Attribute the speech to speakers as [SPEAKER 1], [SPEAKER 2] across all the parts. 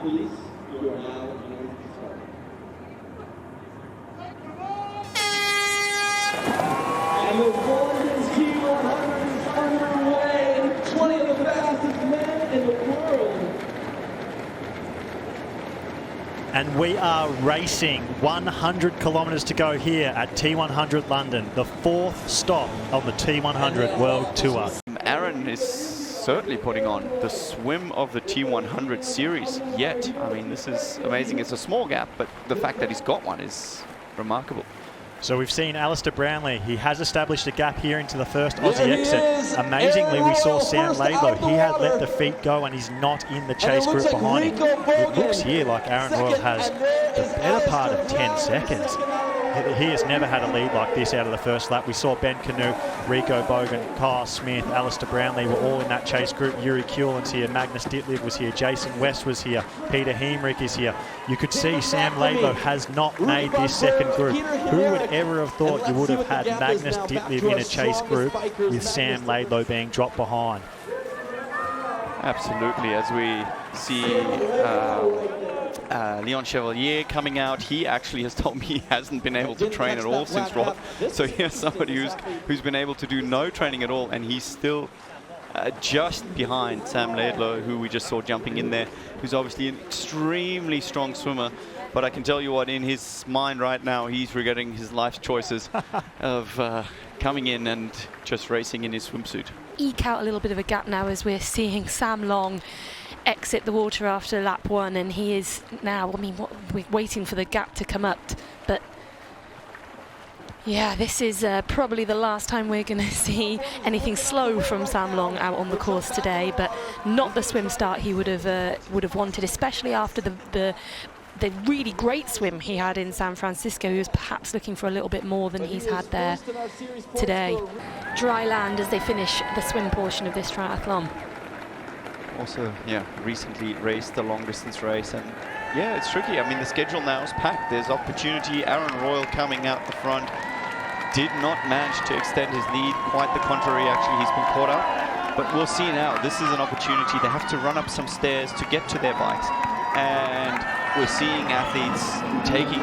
[SPEAKER 1] police, you are now going to start. And the London T100 is underway. 20 of the fastest men in the world.
[SPEAKER 2] And we are racing 100 kilometres to go here at T100 London, the 4th stop on the T100 World Tour.
[SPEAKER 3] Aaron is certainly putting on the swim of the T100 series yet. I mean, this is amazing. It's a small gap, but the fact that he's got one is remarkable.
[SPEAKER 2] So we've seen Alistair Brownlee. He has established a gap here into the first Aussie exit. Amazingly, we saw Sam Laidlow. He had let the feet go and he's not in the chase group behind him. It looks here like Aaron Royal has the better part of 10 seconds. He has never had a lead like this out of the first lap. We saw Ben Canoe, Rico Bogan, Kyle Smith, Alistair Brownlee were all in that chase group. Yuri Kuelen's here, Magnus Ditlev was here, Jason West was here, Peter Hemrich is here. You could see Sam Laidlow has not made this second group. Who would ever have thought you would have had Magnus Ditlev in a chase group with Sam Laidlow being dropped behind?
[SPEAKER 3] Absolutely, as we see Leon Chevalier coming out. He actually has told me he hasn't been able to train at all since Roth. So here's somebody who's been able to do no training at all, and he's still just behind Sam Laidlow, who we just saw jumping in there, who's obviously an extremely strong swimmer. But I can tell you what, in his mind right now, he's regretting his life's choices of coming in and just racing in his swimsuit.
[SPEAKER 4] Eke out a little bit of a gap now as we're seeing Sam Long exit the water after lap 1, and he is now, I mean, we're waiting for the gap to come up, but yeah, this is probably the last time we're going to see anything slow from Sam Long out on the course today, but not the swim start he would have wanted, especially after the really great swim he had in San Francisco. He was perhaps looking for a little bit more than he's had there today. Dry land as they finish the swim portion of this triathlon.
[SPEAKER 3] Also, yeah, recently raced the long distance race, and yeah, it's tricky. I mean, the schedule now is packed. There's opportunity. Aaron Royal coming out the front did not manage to extend his lead. Quite the contrary, actually, he's been caught up. But we'll see now. This is an opportunity. They have to run up some stairs to get to their bikes, and we're seeing athletes taking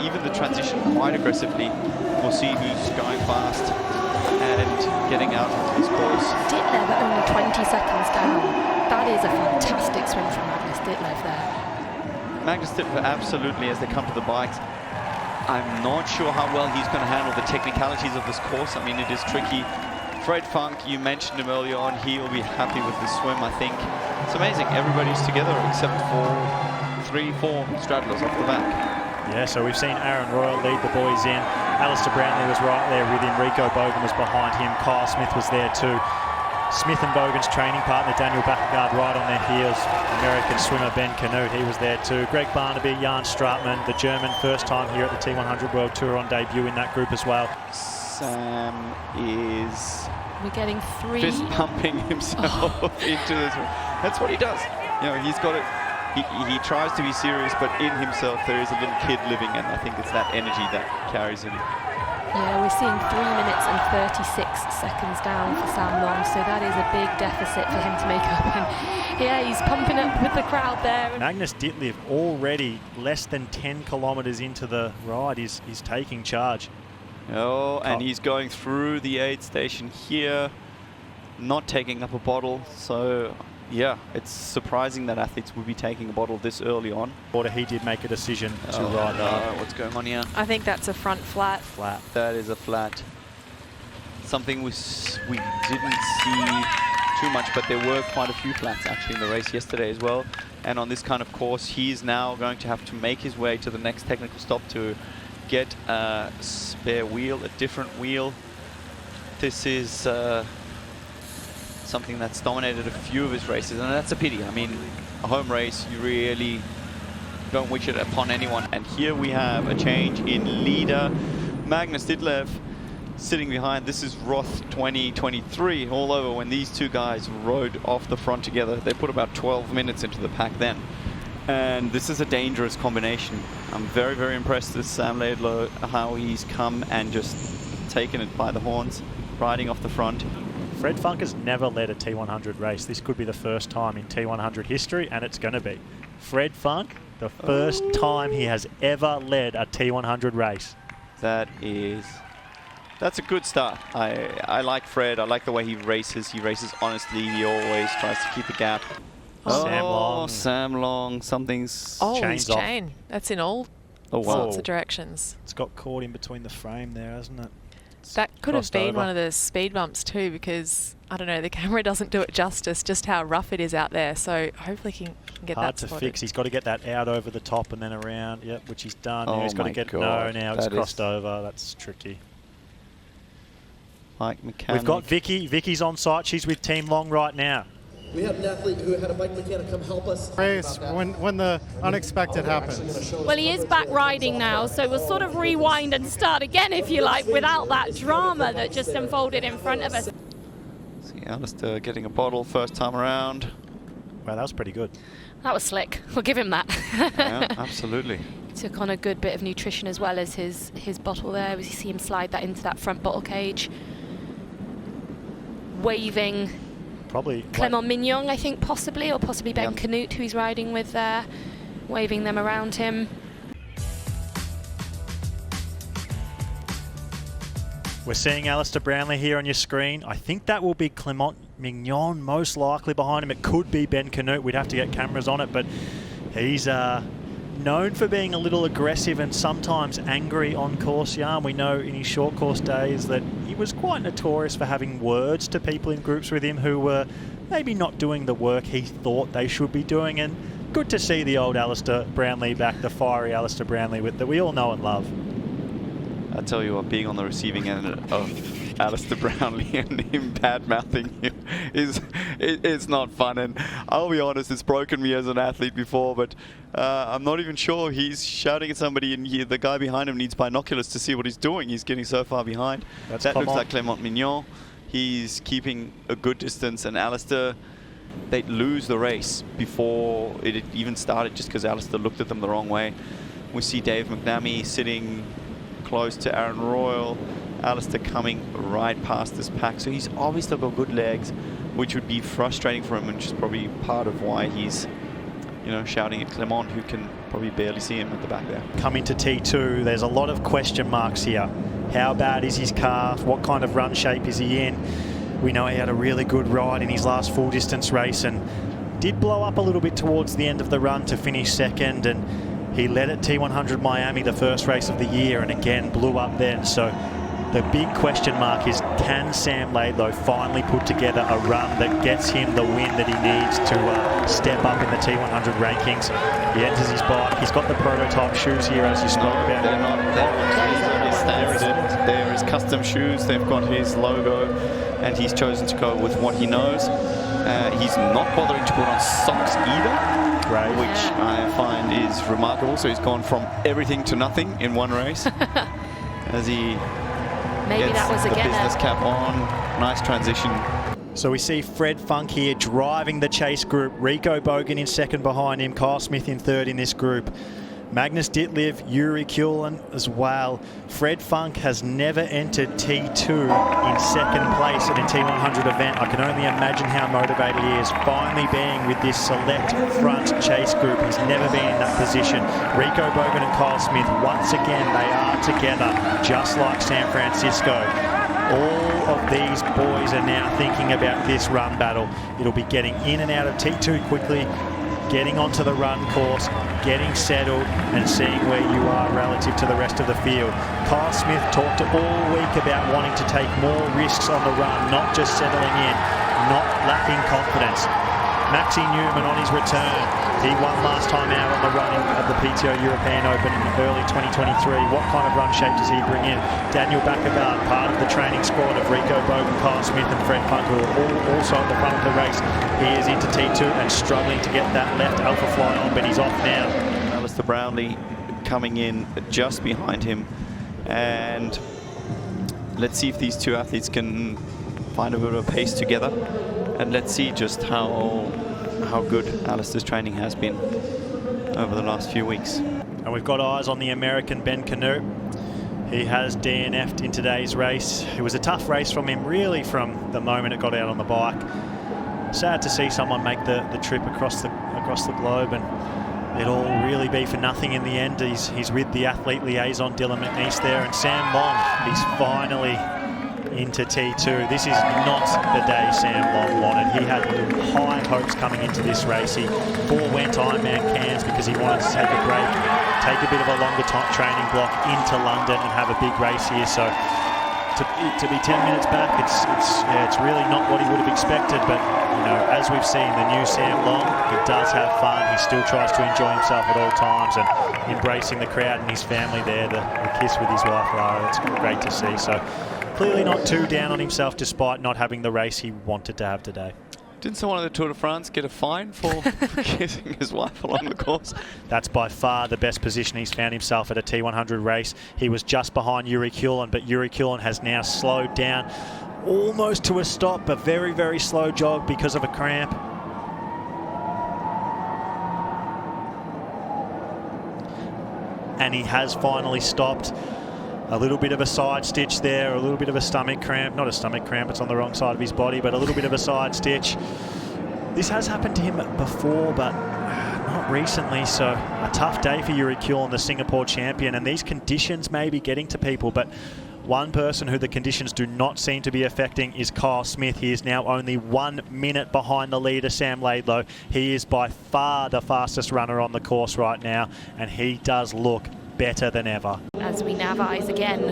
[SPEAKER 3] even the transition quite aggressively. We'll see who's going fast and getting out of this course.
[SPEAKER 4] Ditlev at only 20 seconds down. That is a fantastic swim from Magnus Ditlev there.
[SPEAKER 3] Magnus Ditlev, absolutely, as they come to the bikes. I'm not sure how well he's going to handle the technicalities of this course. I mean, it is tricky. Fred Funk, you mentioned him earlier on. He'll be happy with this swim, I think. It's amazing. Everybody's together except for 3-4 straddlers off the back.
[SPEAKER 2] Yeah, so we've seen Aaron Royal lead the boys in. Alistair Brownlee was right there with him. Rico Bogan was behind him. Kyle Smith was there too. Smith and Bogan's training partner, Daniel Backergaard, right on their heels. American swimmer Ben Canute, he was there too. Greg Barnaby, Jan Stratman, the German, first time here at the T100 World Tour on debut in that group as well.
[SPEAKER 3] Sam is...
[SPEAKER 4] We're getting 3.
[SPEAKER 3] Fist pumping himself into this. That's what he does. You know, he's got it. He tries to be serious, but in himself there is a little kid living, and I think it's that energy that carries him.
[SPEAKER 4] Yeah, we're seeing 3 minutes and 36 seconds down for Sam Long, so that is a big deficit for him to make up. And yeah, he's pumping up with the crowd there.
[SPEAKER 2] Magnus Ditlev already less than 10 kilometres into the ride. He's taking charge.
[SPEAKER 3] Oh, and he's going through the aid station here, not taking up a bottle. So yeah, it's surprising that athletes would be taking a bottle this early on.
[SPEAKER 2] He did make a decision to ride that.
[SPEAKER 3] What's going on here?
[SPEAKER 4] I think that's a front flat.
[SPEAKER 2] Flat.
[SPEAKER 3] That is a flat. Something we didn't see too much, but there were quite a few flats actually in the race yesterday as well. And on this kind of course, he's now going to have to make his way to the next technical stop to get a spare wheel, a different wheel. This is something that's dominated a few of his races, and that's a pity. I mean, a home race, you really don't wish it upon anyone. And here we have a change in leader. Magnus Ditlev sitting behind. This is Roth 2023 all over. When these two guys rode off the front together, they put about 12 minutes into the pack then. And this is a dangerous combination. I'm very, very impressed with Sam Laidlow, how he's come and just taken it by the horns, riding off the front.
[SPEAKER 2] Fred Funk has never led a T100 race. This could be the first time in T100 history, and it's going to be. Fred Funk, the first time he has ever led a T100 race.
[SPEAKER 3] That's a good start. I like Fred. I like the way he races. He races honestly. He always tries to keep a gap. Sam Long. Something's
[SPEAKER 5] his chain. That's in all sorts of directions.
[SPEAKER 2] It's got caught in between the frame there, hasn't it?
[SPEAKER 5] That could have been one of the speed bumps too, because I don't know, the camera doesn't do it justice just how rough it is out there. So hopefully he can get
[SPEAKER 2] hard
[SPEAKER 5] that spotted.
[SPEAKER 2] to fix. He's got to get that out over the top and then around. Yep, which he's done. He's got to get now it's crossed over. That's tricky.
[SPEAKER 3] Mike Mechanic.
[SPEAKER 2] We've got Vicky. Vicky's on site. She's with Team Long right now.
[SPEAKER 6] We have an athlete who had a bike mechanic come help us.
[SPEAKER 7] Race when the unexpected happens.
[SPEAKER 8] Well, he is back riding now, so we'll sort of rewind and start again, if you like, without that drama that just unfolded in front of us.
[SPEAKER 3] See Alistair getting a bottle first time around.
[SPEAKER 2] Wow, that was pretty good.
[SPEAKER 4] That was slick. We'll give him that.
[SPEAKER 3] Yeah, absolutely.
[SPEAKER 4] Took on a good bit of nutrition as well as his bottle there. We see him slide that into that front bottle cage. Waving
[SPEAKER 2] probably
[SPEAKER 4] Clement Mignon, I think, possibly Ben Canute, who he's riding with there, waving them around him.
[SPEAKER 2] We're seeing Alistair Brownlee here on your screen. I think that will be Clement Mignon, most likely behind him. It could be Ben Canute. We'd have to get cameras on it, but he's known for being a little aggressive and sometimes angry on course, Jan. We know in his short course days that he was quite notorious for having words to people in groups with him who were maybe not doing the work he thought they should be doing. And good to see the old Alistair Brownlee back, the fiery Alistair Brownlee that we all know and love.
[SPEAKER 3] I tell you what, being on the receiving end of Alistair Brownlee and him bad-mouthing him it's not fun. And I'll be honest, it's broken me as an athlete before, but I'm not even sure he's shouting at somebody and the guy behind him needs binoculars to see what he's doing. He's getting so far behind. That looks like Clement Mignon. He's keeping a good distance, and Alistair, they'd lose the race before it had even started just because Alistair looked at them the wrong way. We see Dave McNamee sitting close to Aaron Royal. Alistair coming right past this pack, so he's obviously got good legs, which would be frustrating for him, and just probably part of why he's, you know, shouting at Clement, who can probably barely see him at the back there.
[SPEAKER 2] Coming to T2, there's a lot of question marks here. How bad is his calf? What kind of run shape is he in? We know he had a really good ride in his last full distance race and did blow up a little bit towards the end of the run to finish second, and he led at T100 Miami, the first race of the year, and again blew up then. So the big question mark is, can Sam Laidlow finally put together a run that gets him the win that he needs to step up in the T100 rankings? He enters his bike. He's got the prototype shoes here, as you spoke about.
[SPEAKER 3] They're not. They're his custom shoes. They've got his logo, and he's chosen to go with what he knows. He's not bothering to put on socks either.
[SPEAKER 2] Right.
[SPEAKER 3] Which I find is remarkable. So he's gone from everything to nothing in one race. As he gets the business cap on. Nice transition.
[SPEAKER 2] So we see Fred Funk here driving the chase group. Rico Bogan in second behind him. Kyle Smith in third in this group. Magnus Ditlev, Yuri Kulan as well. Fred Funk has never entered T2 in second place at a T100 event. I can only imagine how motivated he is, finally being with this select front chase group. He's never been in that position. Rico Bogan and Kyle Smith, once again, they are together, just like San Francisco. All of these boys are now thinking about this run battle. It'll be getting in and out of T2 quickly, getting onto the run course, getting settled, and seeing where you are relative to the rest of the field. Kyle Smith talked all week about wanting to take more risks on the run, not just settling in, not lacking confidence. Maxi Newman on his return. He won last time out on the running of the PTO European Open in early 2023. What kind of run shape does he bring in? Daniel Bacavard, part of the training squad of Rico Bogan, Kyle Smith and Fred Funk, who are all also at the front of the race. He is into T2 and struggling to get that left Alpha Fly on, but he's off now.
[SPEAKER 3] Alistair Brownlee coming in just behind him, and let's see if these two athletes can find a bit of a pace together, and let's see just how good Alistair's training has been over the last few weeks.
[SPEAKER 2] And we've got eyes on the American Ben Canute. He has DNF'd in today's race. It was a tough race from him, really, from the moment it got out on the bike. Sad to see someone make the trip across the globe, and It'll all really be for nothing in the end. He's with the athlete liaison, Dylan McNeice there, and Sam Long, he's finally into T2. This is not the day Sam Long wanted. He had high hopes coming into this race. He forewent Ironman Cairns because he wanted to take a break, take a bit of a longer training block into London and have a big race here. So to be 10 minutes back, it's really not what he would have expected. But you know, as we've seen, the new Sam Long, he does have fun. He still tries to enjoy himself at all times and embracing the crowd and his family there. The kiss with his wife, Lara, it's great to see. So clearly not too down on himself despite not having the race he wanted to have today.
[SPEAKER 3] Didn't someone at the Tour de France get a fine for kissing his wife along the course?
[SPEAKER 2] That's by far the best position he's found himself at a T100 race. He was just behind Yuri Kulin, but Yuri Kulin has now slowed down almost to a stop, a very, very slow jog because of a cramp. And he has finally stopped. A little bit of a side stitch there, a little bit of a stomach cramp. Not a stomach cramp, it's on the wrong side of his body, but a little bit of a side stitch. This has happened to him before, but not recently, so a tough day for Yuri Kulin, the Singapore champion, and these conditions may be getting to people, but one person who the conditions do not seem to be affecting is Kyle Smith. He is now only 1 minute behind the leader, Sam Laidlow. He is by far the fastest runner on the course right now, and he does look better than ever.
[SPEAKER 4] As we now have eyes again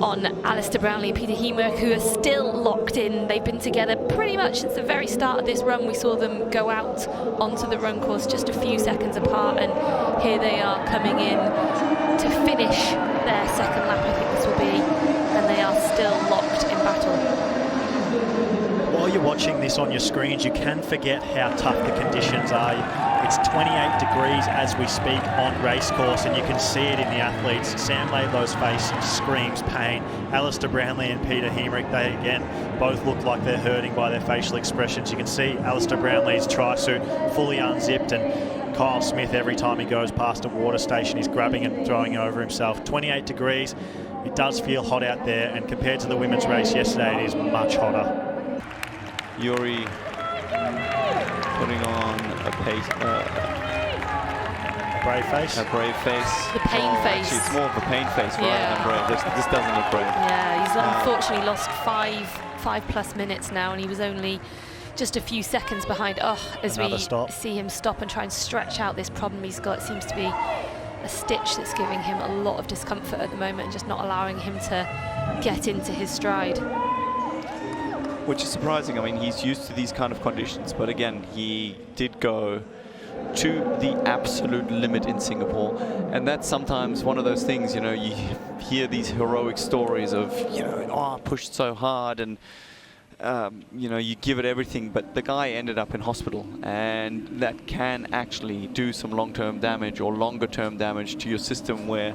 [SPEAKER 4] on Alistair Brownlee and Peter Hemerick, who are still locked in. They've been together pretty much since the very start of this run. We saw them go out onto the run course just a few seconds apart, and here they are coming in to finish their second lap, I think this will be, and they are still locked in battle.
[SPEAKER 2] While you're watching this on your screens, you can forget how tough the conditions are. It's 28 degrees as we speak on race course, and you can see it in the athletes. Sam Laidlow's face screams pain. Alistair Brownlee and Peter Hemerick, they again both look like they're hurting by their facial expressions. You can see Alistair Brownlee's tri-suit fully unzipped, and Kyle Smith, every time he goes past a water station, he's grabbing and throwing it over himself. 28 degrees, it does feel hot out there, and compared to the women's race yesterday, it is much hotter.
[SPEAKER 3] Yuri putting on a pace,
[SPEAKER 2] brave face.
[SPEAKER 3] A brave face.
[SPEAKER 4] The pain face.
[SPEAKER 3] Actually, it's more of a pain face rather than brave. This doesn't look brave.
[SPEAKER 4] Yeah, he's unfortunately lost five plus minutes now, and he was only just a few seconds behind. As
[SPEAKER 2] Another
[SPEAKER 4] we see him stop and try and stretch out this problem he's got, it seems to be a stitch that's giving him a lot of discomfort at the moment and just not allowing him to get into his stride.
[SPEAKER 3] Which is surprising. I mean, he's used to these kind of conditions, but again, he did go to the absolute limit in Singapore, and that's sometimes one of those things, you know, you hear these heroic stories of, you know, I pushed so hard and you know, you give it everything, but the guy ended up in hospital, and that can actually do some long-term damage or longer-term damage to your system, where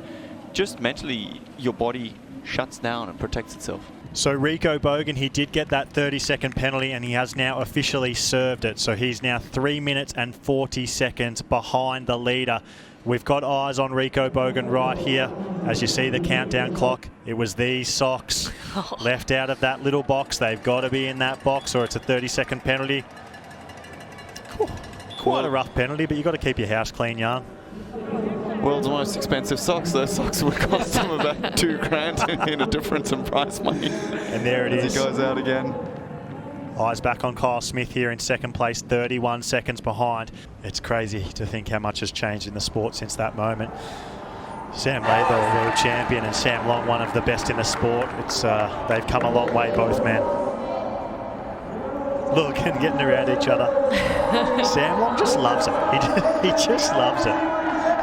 [SPEAKER 3] just mentally your body shuts down and protects itself.
[SPEAKER 2] So Rico Bogan, he did get that 30-second penalty, and he has now officially served it. So he's now 3 minutes and 40 seconds behind the leader. We've got eyes on Rico Bogan right here. As you see the countdown clock, it was these socks left out of that little box. They've got to be in that box, or it's a 30-second penalty. Quite a rough penalty, but you've got to keep your house clean, Jan.
[SPEAKER 3] World's most expensive socks. Those socks would cost him about $2,000 in a difference in price money.
[SPEAKER 2] And there it is.
[SPEAKER 3] He goes out again.
[SPEAKER 2] Eyes back on Kyle Smith here in second place, 31 seconds behind. It's crazy to think how much has changed in the sport since that moment. Sam Laidlow, a world champion, and Sam Long, one of the best in the sport. It's they've come a long way, both men. Look, and getting around each other. Sam Long just loves it. He just loves it.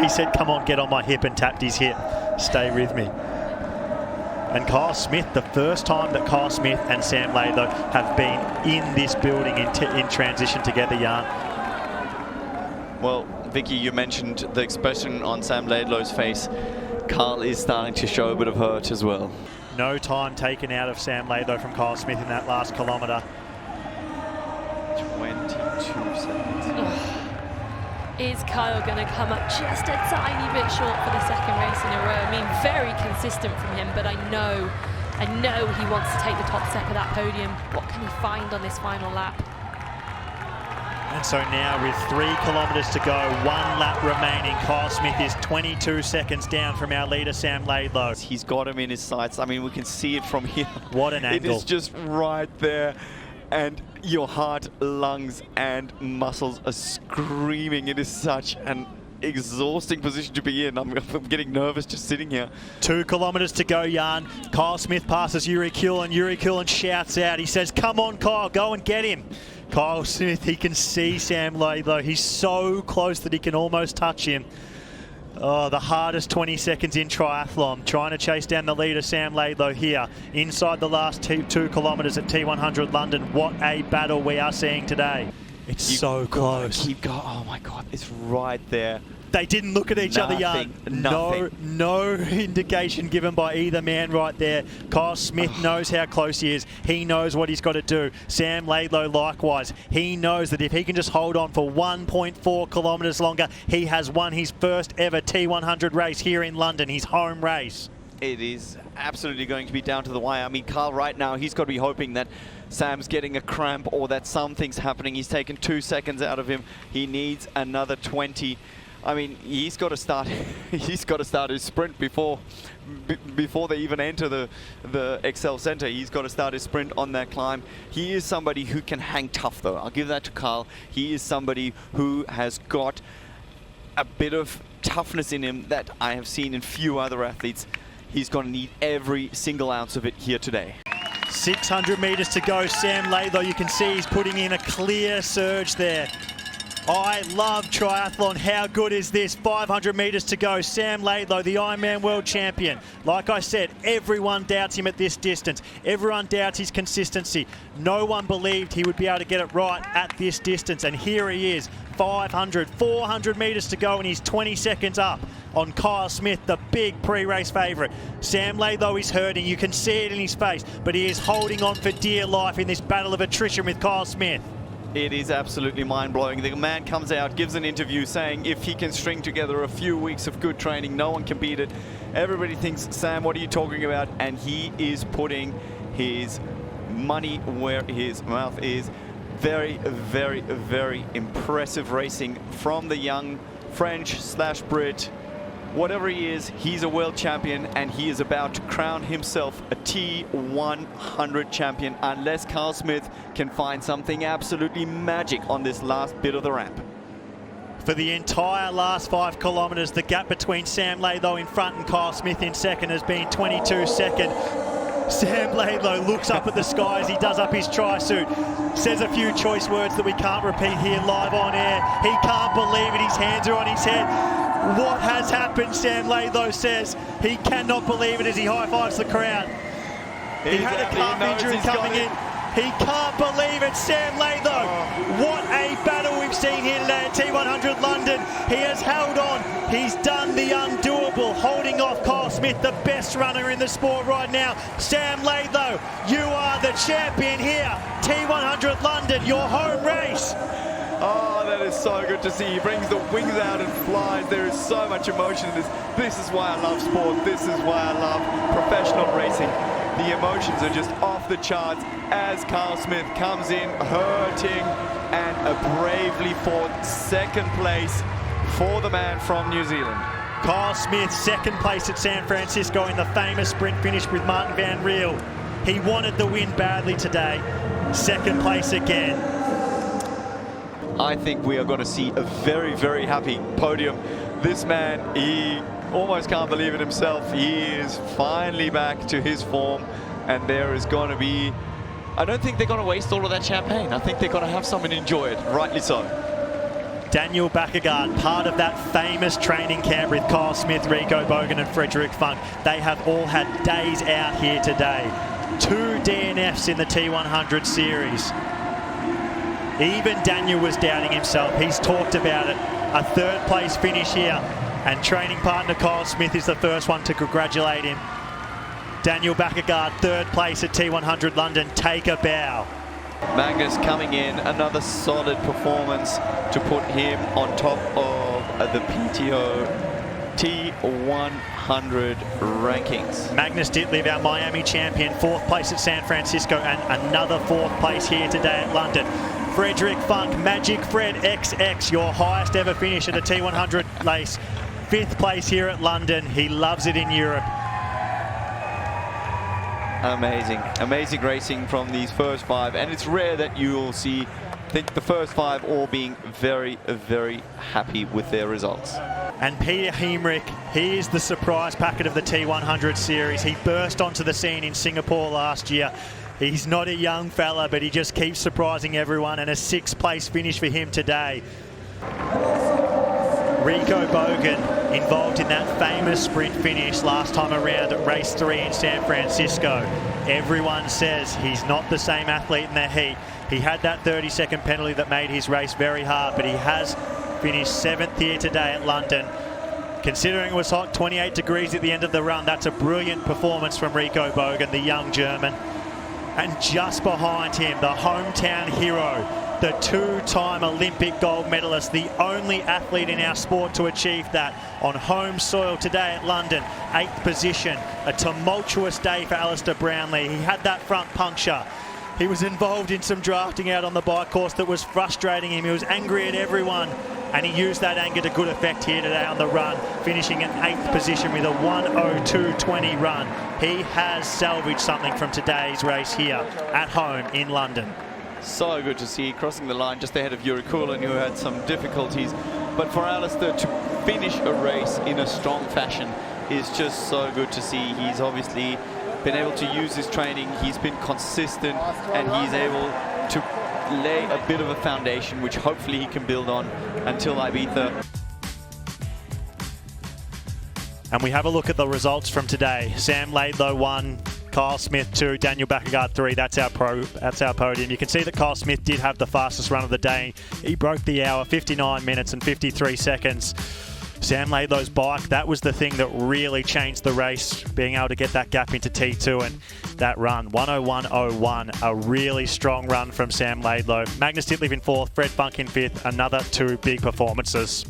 [SPEAKER 2] He said, come on, get on my hip, and tapped his hip. Stay with me. And Kyle Smith, the first time that Kyle Smith and Sam Laidlow have been in this building in transition together, Jan.
[SPEAKER 3] Well, Vicky, you mentioned the expression on Sam Laidlow's face. Kyle is starting to show a bit of hurt as well.
[SPEAKER 2] No time taken out of Sam Laidlow from Kyle Smith in that last kilometre.
[SPEAKER 3] 22 seconds.
[SPEAKER 4] Is Kyle going to come up just a tiny bit short for the second race in a row? I mean, very consistent from him, but I know he wants to take the top step of that podium. What can he find on this final lap?
[SPEAKER 2] And so now with 3 kilometres to go, 1 lap remaining, Kyle Smith is 22 seconds down from our leader, Sam Laidlow.
[SPEAKER 3] He's got him in his sights. I mean, we can see it from here.
[SPEAKER 2] What an angle.
[SPEAKER 3] It is just right there. And your heart, lungs, and muscles are screaming. It is such an exhausting position to be in. I'm getting nervous just sitting here.
[SPEAKER 2] 2 kilometres to go, Jan. Kyle Smith passes Yuri Kulin. Yuri Kulin shouts out. He says, come on, Kyle, go and get him. Kyle Smith, he can see Sam Laidlow. He's so close that he can almost touch him. Oh, the hardest 20 seconds in triathlon. Trying to chase down the leader, Sam Laidlow, here inside the last 2 kilometres at T100 London. What a battle we are seeing today. It's so close.
[SPEAKER 3] Keep going. Oh my God, it's right there.
[SPEAKER 2] They didn't look at each other, Jan. No indication given by either man right there. Kyle Smith knows how close he is. He knows what he's got to do. Sam Laidlow likewise. He knows that if he can just hold on for 1.4 kilometres longer, he has won his first ever T100 race here in London, his home race.
[SPEAKER 3] It is absolutely going to be down to the wire. I mean, Carl right now, he's got to be hoping that Sam's getting a cramp or that something's happening. He's taken 2 seconds out of him. He needs another 20. I mean, he's got to start. He's got to start his sprint before they even enter the Excel Centre. He's got to start his sprint on that climb. He is somebody who can hang tough, though. I'll give that to Carl. He is somebody who has got a bit of toughness in him that I have seen in few other athletes. He's going to need every single ounce of it here today.
[SPEAKER 2] 600 metres to go. Sam Laidlow, you can see he's putting in a clear surge there. I love triathlon. How good is this? 500 metres to go. Sam Laidlow, the Ironman World Champion. Like I said, everyone doubts him at this distance. Everyone doubts his consistency. No one believed he would be able to get it right at this distance. And here he is, 400 metres to go, and he's 20 seconds up on Kyle Smith, the big pre-race favourite. Sam Laidlow is hurting. You can see it in his face, but he is holding on for dear life in this battle of attrition with Kyle Smith.
[SPEAKER 3] It is absolutely mind-blowing. The man comes out, gives an interview saying if he can string together a few weeks of good training, no one can beat it. Everybody thinks, Sam, what are you talking about? And he is putting his money where his mouth is. Very, very, very impressive racing from the young French/Brit. Whatever he is, he's a world champion, and he is about to crown himself a T100 champion unless Kyle Smith can find something absolutely magic on this last bit of the ramp.
[SPEAKER 2] For the entire last 5 kilometres, the gap between Sam Laidlow in front and Kyle Smith in second has been 22 seconds. Sam Laidlow looks up at the sky as he does up his tri-suit, says a few choice words that we can't repeat here live on air. He can't believe it, his hands are on his head. What has happened, Sam Laidlow says. He cannot believe it as he high-fives the crowd. He had a calf injury coming in. He can't believe it, Sam Laidlow. What a battle we've seen here today at T100 London. He has held on. He's done the undoable, holding off Kyle Smith, the best runner in the sport right now. Sam Laidlow, you are the champion here. T100 London, your home race.
[SPEAKER 3] Oh, that is so good to see. He brings the wings out and flies. There is so much emotion in this. This is why I love sport. This is why I love professional racing. The emotions are just off the charts as Kyle Smith comes in hurting and bravely fought second place for the man from New Zealand.
[SPEAKER 2] Kyle Smith, second place at San Francisco in the famous sprint finish with Martin Van Riel. He wanted the win badly today. Second place again.
[SPEAKER 3] I think we are going to see a very, very happy podium. This man, he almost can't believe it himself. He is finally back to his form, and there is going to be... I don't think they're going to waste all of that champagne. I think they're going to have some and enjoy it, rightly so.
[SPEAKER 2] Daniel Bakkegaard, part of that famous training camp with Kyle Smith, Rico Bogan and Frederick Funk. They have all had days out here today. 2 DNFs in the T100 series. Even Daniel was doubting himself. He's talked about it. A third place finish here. And training partner Kyle Smith is the first one to congratulate him. Daniel Bakkegaard, third place at T100 London. Take a bow.
[SPEAKER 3] Magnus coming in, another solid performance to put him on top of the PTO T100 rankings.
[SPEAKER 2] Magnus Ditlev, our Miami champion, 4th place at San Francisco and another 4th place here today at London. Frederick Funk, Magic Fred XX, your highest ever finish at a T100 race. 5th place here at London. He loves it in Europe.
[SPEAKER 3] Amazing, amazing racing from these first 5, and it's rare that you will see, I think, the first 5 all being very, very happy with their results.
[SPEAKER 2] And Peter Hemrich, he is the surprise packet of the T100 series. He burst onto the scene in Singapore last year. He's not a young fella, but he just keeps surprising everyone, and a 6th place finish for him today. Rico Bogan involved in that famous sprint finish last time around at race 3 in San Francisco. Everyone says he's not the same athlete in the heat. He had that 30-second penalty that made his race very hard, but he has finished 7th here today at London. Considering it was hot, 28 degrees at the end of the run, that's a brilliant performance from Rico Bogan, the young German. And just behind him, the hometown hero, the 2-time Olympic gold medalist, the only athlete in our sport to achieve that on home soil today at London. 8th position, a tumultuous day for Alistair Brownlee. He had that front puncture. He was involved in some drafting out on the bike course that was frustrating him. He was angry at everyone, and he used that anger to good effect here today on the run, finishing in 8th position with a 1:02.20 run. He has salvaged something from today's race here at home in London.
[SPEAKER 3] So good to see, crossing the line just ahead of Yuri Kulin, who had some difficulties. But for Alistair to finish a race in a strong fashion is just so good to see. He's obviously been able to use his training, he's been consistent, and he's able to lay a bit of a foundation which hopefully he can build on until Ibiza.
[SPEAKER 2] And we have a look at the results from today. Sam Laidlow 1, Kyle Smith 2, Daniel Bakkegaard 3. That's our podium. You can see that Kyle Smith did have the fastest run of the day. He broke the hour, 59 minutes and 53 seconds. Sam Laidlow's bike, that was the thing that really changed the race, being able to get that gap into T2 and that run, 1:01.01, a really strong run from Sam Laidlow. Magnus Ditlev in 4th, Fred Funk in 5th, another 2 big performances.